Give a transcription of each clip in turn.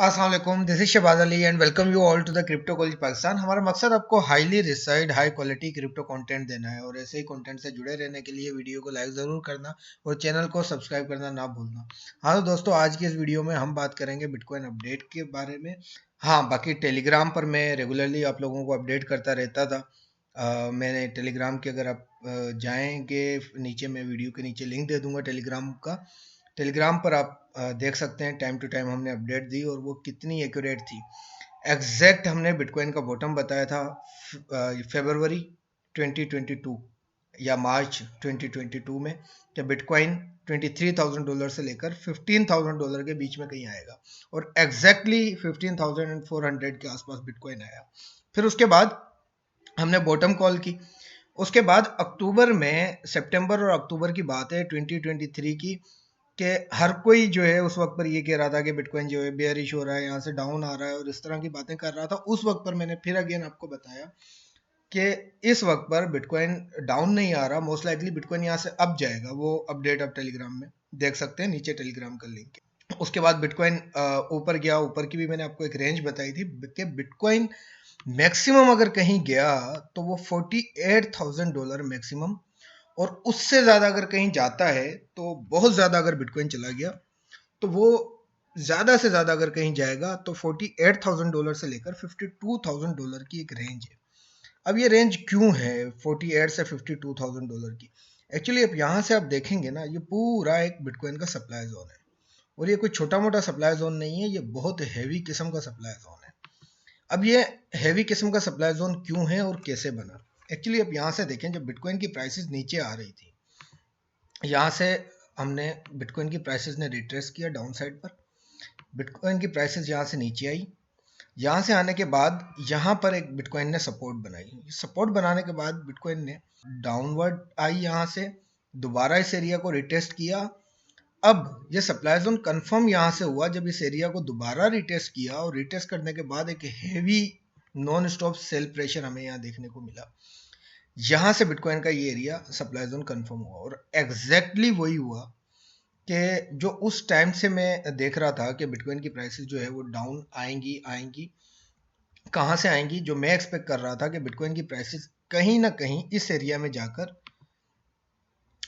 अस्सलाम वालेकुम, this is Shahbaz Ali and welcome you all to the crypto college Pakistan. हमारा मकसद आपको highly research high quality crypto content देना है और ऐसे ही कंटेंट से जुड़े रहने के लिए वीडियो को लाइक ज़रूर करना और चैनल को सब्सक्राइब करना ना भूलना। हाँ तो दोस्तों, आज की इस वीडियो में हम बात करेंगे बिटकॉइन अपडेट के बारे में। हाँ, बाकी टेलीग्राम पर मैं रेगुलरली आप लोगों को अपडेट करता रहता था। मैंने टेलीग्राम के, अगर आप जाएंगे नीचे, मैं वीडियो के नीचे लिंक दे दूंगा टेलीग्राम का। टेलीग्राम पर आप देख सकते हैं टाइम टू टाइम हमने अपडेट दी और वो कितनी एक्यूरेट थी। एग्जैक्ट हमने बिटकॉइन का बॉटम बताया था फरवरी 2022 या मार्च 2022 में कि बिटकॉइन $23,000 से लेकर $15,000 के बीच में कहीं आएगा और एग्जैक्टली 15,400 के आसपास बिटकॉइन आया। फिर उसके बाद हमने बॉटम कॉल की। उसके बाद अक्टूबर में, सितंबर और अक्टूबर की बात है 2023 की, कि हर कोई जो है उस वक्त पर ये कह रहा था कि बिटकॉइन जो है बेयरिश हो रहा है, यहाँ से डाउन आ रहा है और इस तरह की बातें कर रहा था। उस वक्त पर मैंने फिर अगेन आपको बताया कि इस वक्त पर बिटकॉइन डाउन नहीं आ रहा, मोस्ट लाइकली बिटकॉइन यहाँ से अप जाएगा। वो अपडेट आप टेलीग्राम में देख सकते हैं, नीचे टेलीग्राम का लिंक है। उसके बाद बिटकॉइन ऊपर गया। ऊपर की भी मैंने आपको एक रेंज बताई थी कि बिटकॉइन मैक्सिमम अगर कहीं गया तो वो $48,000 मैक्सिमम, और उससे ज्यादा अगर कहीं जाता है तो बहुत ज्यादा, अगर बिटकॉइन चला गया तो वो ज्यादा से ज्यादा अगर कहीं जाएगा तो $48,000 से लेकर $52,000 की एक रेंज है। अब ये रेंज क्यों है 48 से $52,000 की? एक्चुअली अब यहाँ से आप देखेंगे ना, ये पूरा एक बिटकॉइन का सप्लाई जोन है और ये कोई छोटा मोटा सप्लाई जोन नहीं है, ये बहुत हैवी किस्म का सप्लाई जोन है। अब ये हैवी किस्म का सप्लाई जोन क्यों है और कैसे बना? एक्चुअली अब यहाँ से देखें, जब बिटकॉइन की प्राइसेस नीचे आ रही थी, यहाँ से हमने बिटकॉइन की प्राइसेस ने रिट्रेस किया डाउन साइड पर। बिटकॉइन की प्राइसेस यहाँ से नीचे आई। यहाँ से आने के बाद यहाँ पर एक बिटकॉइन ने सपोर्ट बनाई। सपोर्ट बनाने के बाद बिटकॉइन ने डाउनवर्ड आई, यहाँ से दोबारा इस एरिया को रिटेस्ट किया। अब ये सप्लाई जोन कंफर्म यहाँ से हुआ जब इस एरिया को दोबारा रिटेस्ट किया, और रिटेस्ट करने के बाद एक heavy non stop sell pressure हमें यहाँ देखने को मिला। यहाँ से बिटकॉइन का ये एरिया सप्लाई जोन कंफर्म हुआ और एग्जैक्टली वही हुआ कि जो उस टाइम से मैं देख रहा था कि बिटकॉइन की प्राइसेस जो है वो डाउन आएंगी आएंगी। कहाँ से आएंगी? जो मैं एक्सपेक्ट कर रहा था कि बिटकॉइन की प्राइसेस कहीं ना कहीं इस एरिया में जाकर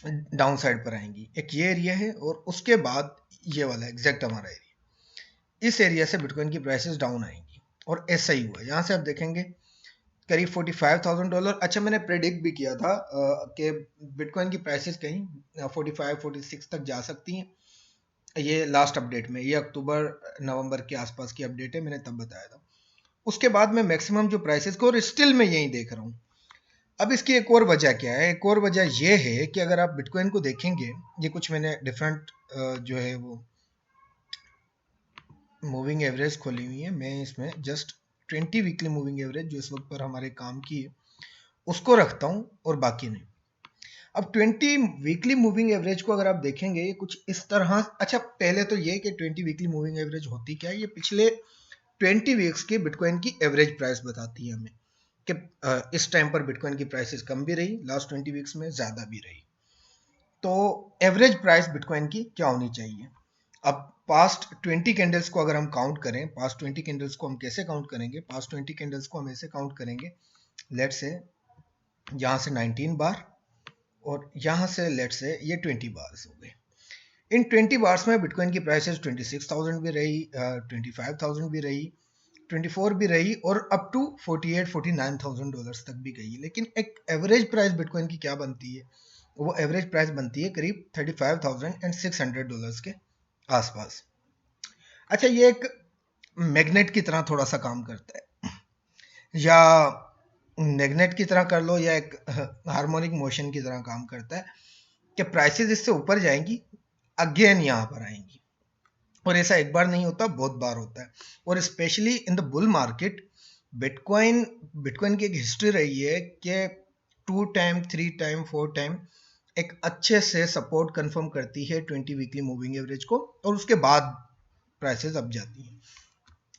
डाउन साइड पर आएंगी। एक ये एरिया है और उसके बाद ये वाला एग्जैक्ट हमारा एरिया, इस एरिया से बिटकॉइन की प्राइसेस डाउन आएंगी और ऐसा ही हुआ। यहाँ से आप देखेंगे करीब $45,000। अच्छा, मैंने प्रेडिक्ट भी किया था कि बिटकॉइन की प्राइसेस कहीं 45-46 तक जा सकती हैं। ये लास्ट अपडेट में, ये अक्टूबर नवंबर के आसपास की अपडेट है, मैंने तब बताया था। उसके बाद मैं मैक्सिमम जो प्राइसेस को, और स्टिल मैं यही देख रहा हूँ। अब इसकी एक और वजह क्या है? एक और वजह ये है कि अगर आप बिटकॉइन को देखेंगे, ये कुछ मैंने डिफरेंट जो है वो मूविंग एवरेज खोली हुई है। मैं इसमें जस्ट 20 वीकली मूविंग एवरेज जो इस वक्त पर हमारे काम की है उसको रखता हूँ और बाकी नहीं। अब 20 वीकली मूविंग एवरेज को अगर आप देखेंगे, ये कुछ इस तरह। अच्छा, पहले तो ये कि 20 वीकली मूविंग एवरेज होती क्या है? ये पिछले 20 वीक्स की बिटकॉइन की एवरेज प्राइस बताती है हमें कि इस टाइम पर बिटकॉइन की प्राइसेस कम भी रही, लास्ट 20 वीक्स में ज़्यादा भी रही। तो एवरेज प्राइस बिटकॉइन की क्या होनी चाहिए? अब पास्ट 20 कैंडल्स को अगर हम काउंट करें, पास्ट 20 कैंडल्स को हम कैसे काउंट करेंगे? पास्ट 20 कैंडल्स को हम ऐसे काउंट करेंगे, लेट्स से यहाँ से 19 बार और यहाँ से लेट्स से ये 20 बार्स हो गए। इन 20 बार्स में बिटकॉइन की प्राइसेस 26,000 भी रही, 25,000 भी रही, 24 भी रही और अप टू $48,000-49,000 तक भी गई। लेकिन एक एवरेज प्राइस बिटकॉइन की क्या बनती है? वो एवरेज प्राइस बनती है करीब $35,600 के आसपास। अच्छा, ये एक मैग्नेट की तरह थोड़ा सा काम करता है, या मैग्नेट की तरह कर लो, या एक हार्मोनिक मोशन की तरह काम करता है कि प्राइसेस इससे ऊपर जाएंगी, अगेन यहाँ पर आएंगी। और ऐसा एक बार नहीं होता, बहुत बार होता है। और specially in the bull market, bitcoin की एक हिस्ट्री रही है कि 2 टाइम 3 टाइम 4 टाइम एक अच्छे से सपोर्ट कंफर्म करती है 20 वीकली मूविंग एवरेज को, और उसके बाद प्राइसेस अप जाती हैं।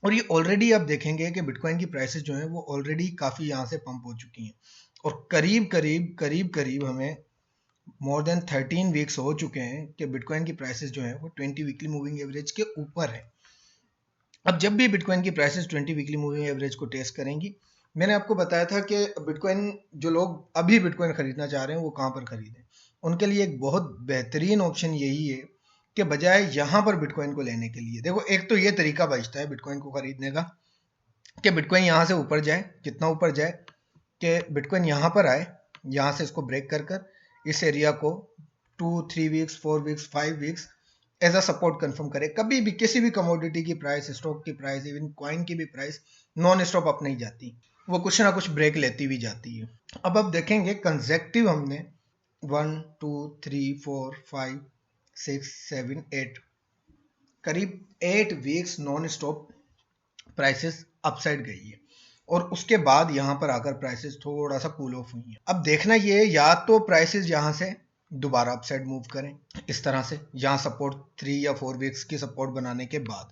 और ये ऑलरेडी आप देखेंगे कि बिटकॉइन की प्राइसेस जो हैं वो ऑलरेडी काफ़ी यहाँ से पंप हो चुकी हैं और करीब हमें मोर देन 13 वीक्स हो चुके हैं कि बिटकॉइन की प्राइसेस जो हैं वो 20 वीकली मूविंग एवरेज के ऊपर है। अब जब भी बिटकॉइन की प्राइसेस 20 वीकली मूविंग एवरेज को टेस्ट करेंगी, मैंने आपको बताया था कि बिटकॉइन जो लोग अभी बिटकॉइन खरीदना चाह रहे हैं वो कहाँ पर खरीदें। उनके लिए एक बहुत बेहतरीन ऑप्शन यही है कि बजाय यहाँ पर बिटकॉइन को लेने के लिए, देखो एक तो ये तरीका बचता है बिटकॉइन को खरीदने का कि बिटकॉइन यहाँ से ऊपर जाए, कितना ऊपर जाए कि बिटकॉइन यहाँ पर आए, यहाँ से इसको ब्रेक कर कर इस एरिया को 2-3 weeks 4 weeks 5 weeks as a support confirm करे। कभी भी किसी भी कमोडिटी की प्राइस, स्टॉक की प्राइस, इवन कॉइन की भी प्राइस नॉन स्टॉप अप नहीं जाती, वो कुछ ना कुछ ब्रेक लेती भी जाती है। अब देखेंगे कंसेक्टिव हमने 1 2 3 4 5 6 7 8 करीब 8 weeks non stop prices upside गई है और उसके बाद यहाँ पर आकर प्राइसेस थोड़ा सा कूल ऑफ हुई है। अब देखना ये या तो प्राइसेस यहाँ से दोबारा अपसाइड मूव करें इस तरह से, यहाँ सपोर्ट 3 या 4 वीक्स की सपोर्ट बनाने के बाद,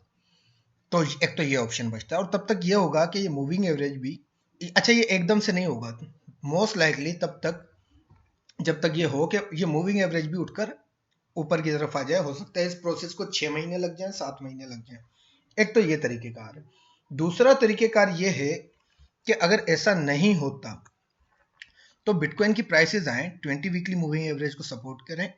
तो एक तो ये ऑप्शन बचता है। और तब तक ये होगा कि ये मूविंग एवरेज भी, अच्छा ये एकदम से नहीं होगा, मोस्ट लाइकली तब तक जब तक ये हो कि ये मूविंग एवरेज भी उठकर ऊपर की तरफ आ जाए। हो सकता है इस प्रोसेस को 6 महीने लग जाए, 7 महीने लग जाए। एक तो ये तरीकेकार है। दूसरा तरीकेकार ये है कि अगर ऐसा नहीं होता तो बिटकॉइन की प्राइसेस आए, 20 वीकली मूविंग एवरेज को सपोर्ट करें,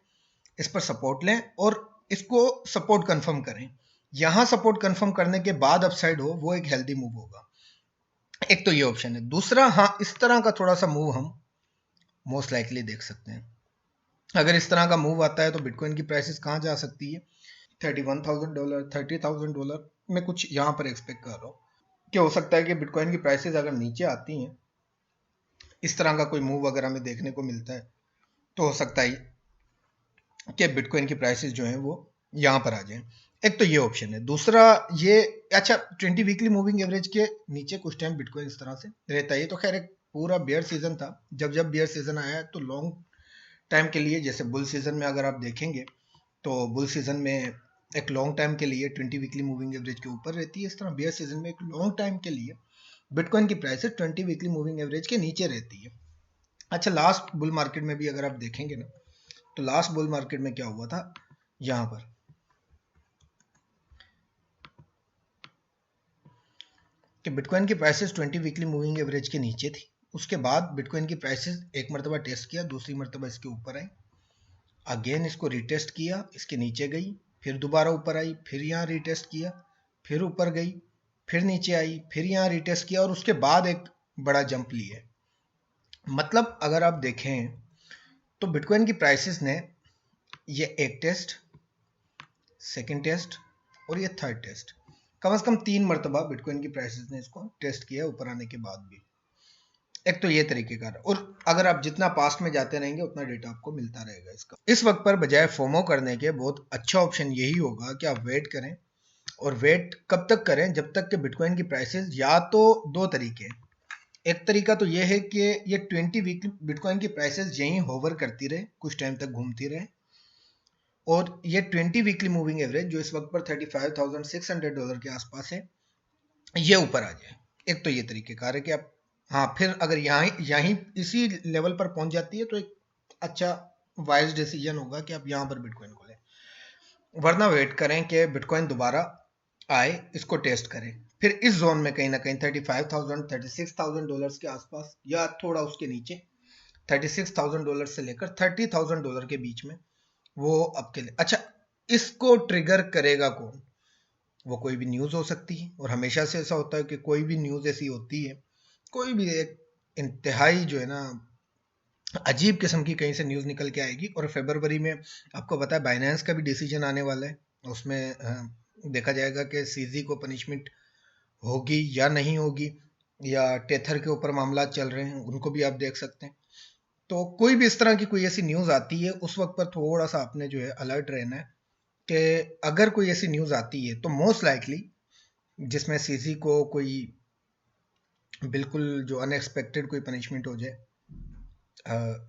इस पर सपोर्ट लें और इसको सपोर्ट कंफर्म करें। यहां सपोर्ट कंफर्म करने के बाद अपसाइड हो, वो एक हेल्दी मूव होगा। एक तो ये ऑप्शन है। दूसरा, हाँ इस तरह का थोड़ा सा मूव हम मोस्ट लाइकली देख सकते हैं। अगर इस तरह का मूव आता है तो बिटकॉइन की प्राइसेस कहाँ जा सकती है, $31,000 $30,000 मैं कुछ यहाँ पर एक्सपेक्ट कर रहा हूँ कि हो सकता है कि बिटकॉइन की प्राइसेस अगर नीचे आती हैं, इस तरह का कोई मूव अगर हमें देखने को मिलता है, तो हो सकता है कि बिटकॉइन की प्राइसेस जो हैं वो यहाँ पर आ जाएं। एक तो ये ऑप्शन है। दूसरा ये, अच्छा 20 वीकली मूविंग एवरेज के नीचे कुछ टाइम बिटकॉइन इस तरह से रहता है। ये तो खैर एक पूरा बेयर सीजन था, जब बेयर सीजन आया तो लॉन्ग टाइम के लिए, जैसे बुल सीजन में अगर आप देखेंगे तो बुल सीजन में एक लॉन्ग टाइम के लिए 20 वीकली मूविंग एवरेज के ऊपर रहती है। इस तरह बेयर सीजन में एक लॉन्ग टाइम के लिए बिटकॉइन की प्राइस 20 वीकली मूविंग एवरेज के नीचे रहती है। अच्छा लास्ट बुल मार्केट में भी अगर आप देखेंगे ना, तो लास्ट बुल मार्केट में क्या हुआ था, यहां पर कि बिटकॉइन की प्राइसेस 20 वीकली मूविंग एवरेज के नीचे थी। उसके बाद बिटकॉइन की प्राइसेस एक मरतबा टेस्ट किया, दूसरी मरतबा इसके ऊपर आई, अगेन इसको रिटेस्ट किया, इसके नीचे गई, फिर दोबारा ऊपर आई, फिर यहाँ रिटेस्ट किया, फिर ऊपर गई, फिर नीचे आई, फिर यहाँ रिटेस्ट किया और उसके बाद एक बड़ा जंप लिया। मतलब अगर आप देखें तो बिटकॉइन की प्राइसेस ने ये एक टेस्ट, सेकंड टेस्ट और ये थर्ड टेस्ट, कम से कम 3 मरतबा बिटकॉइन की प्राइसेस ने इसको टेस्ट किया ऊपर आने के बाद भी। एक तो ये तरीकेकार, और अगर आप जितना पास्ट में जाते रहेंगे उतना डेटा आपको मिलता रहेगा इसका। इस वक्त पर बजाय फोमो करने के बहुत अच्छा ऑप्शन यही होगा कि आप वेट करें। और वेट कब तक करें, जब तक कि बिटकॉइन की प्राइसेस, या तो दो तरीके, एक तरीका तो ये है कि ये 20 वीक बिटकॉइन की प्राइसेस यहीं होवर करती रहे, कुछ टाइम तक घूमती रहे, और ये 20 वीकली मूविंग एवरेज जो इस वक्त पर $35,600 के आसपास है, ये ऊपर आ जाए। एक तो ये तरीकेकार है कि आप, हाँ फिर अगर यहीं इसी लेवल पर पहुंच जाती है तो एक अच्छा वाइज डिसीजन होगा कि आप यहाँ पर बिटकॉइन को लें, वरना वेट करें कि बिटकॉइन दोबारा आए, इसको टेस्ट करें, फिर इस जोन में कहीं ना कहीं $35,000 $36,000 के आसपास या थोड़ा उसके नीचे, $36,000 से लेकर $30,000 के बीच में वो आपके लिए अच्छा। इसको ट्रिगर करेगा कौन, वो कोई भी न्यूज़ हो सकती है, और हमेशा से ऐसा होता है कि कोई भी न्यूज़ ऐसी होती है, कोई भी एक इंतहाई जो है ना अजीब किस्म की कहीं से न्यूज़ निकल के आएगी। और फरवरी में आपको पता है बाइनेंस का भी डिसीजन आने वाला है, उसमें देखा जाएगा कि सीजी को पनिशमेंट होगी या नहीं होगी, या टेथर के ऊपर मामला चल रहे हैं, उनको भी आप देख सकते हैं। तो कोई भी इस तरह की कोई ऐसी न्यूज़ आती है, उस वक्त पर थोड़ा सा आपने जो है अलर्ट रहना है कि अगर कोई ऐसी न्यूज़ आती है तो मोस्ट लाइकली जिसमें सीजी को कोई बिल्कुल जो अनएक्सपेक्टेड कोई पनिशमेंट हो जाए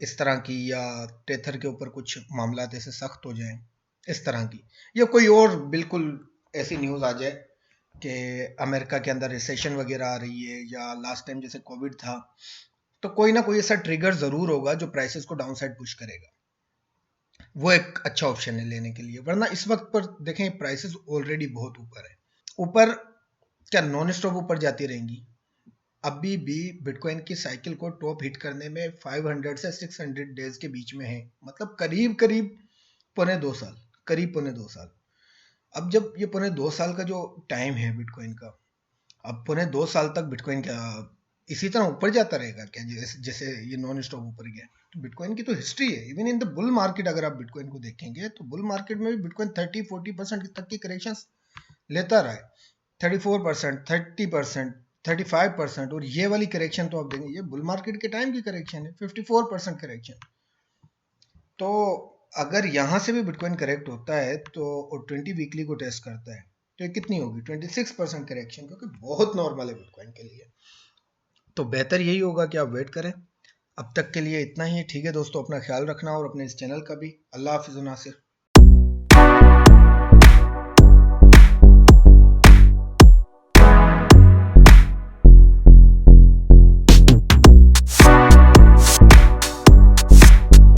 इस तरह की, या टेथर के ऊपर कुछ मामला ऐसे सख्त हो जाएं इस तरह की, या कोई और बिल्कुल ऐसी न्यूज़ आ जाए कि अमेरिका के अंदर रिसेशन वगैरह आ रही है, या लास्ट टाइम जैसे कोविड था, तो कोई ना कोई ऐसा ट्रिगर ज़रूर होगा जो प्राइसेस को डाउन साइड पुश करेगा। वो एक अच्छा ऑप्शन है लेने के लिए, वरना इस वक्त पर देखें प्राइसेस ऑलरेडी बहुत ऊपर है। ऊपर क्या नॉन स्टॉप ऊपर जाती रहेंगी? अभी भी बिटकॉइन की साइकिल को टॉप हिट करने में 500 से 600 डेज के बीच में है, मतलब करीब करीब पौने 2 साल, करीब पौने 2 साल। अब जब ये पौने 2 साल का जो टाइम है बिटकॉइन का, अब पौने 2 साल तक बिटकॉइन क्या इसी तरह ऊपर जाता रहेगा क्या, जैसे जैसे ये नॉन स्टॉप ऊपर गया? तो बिटकॉइन की तो हिस्ट्री है, even in the bull market अगर आप बिटकॉइन को देखेंगे तो बुल मार्केट में भी बिटकॉइन 30-40% तक की करेक्शन लेता रहा है। 34%, 30%, 35%, और ये वाली करेक्शन तो आप देंगे ये बुल मार्केट के टाइम की करेक्शन है, 54% करेक्शन। तो अगर यहाँ से भी बिटकॉइन करेक्ट होता है तो और 20 वीकली को टेस्ट करता है तो ये कितनी होगी? 26% करेक्शन, क्योंकि बहुत नॉर्मल है बिटकॉइन के लिए। तो बेहतर यही होगा कि आप वेट करें। अब तक के लिए इतना ही है, ठीक है दोस्तों, अपना ख्याल रखना और अपने इस चैनल का भी। अल्लाह हाफिज़ नासिर।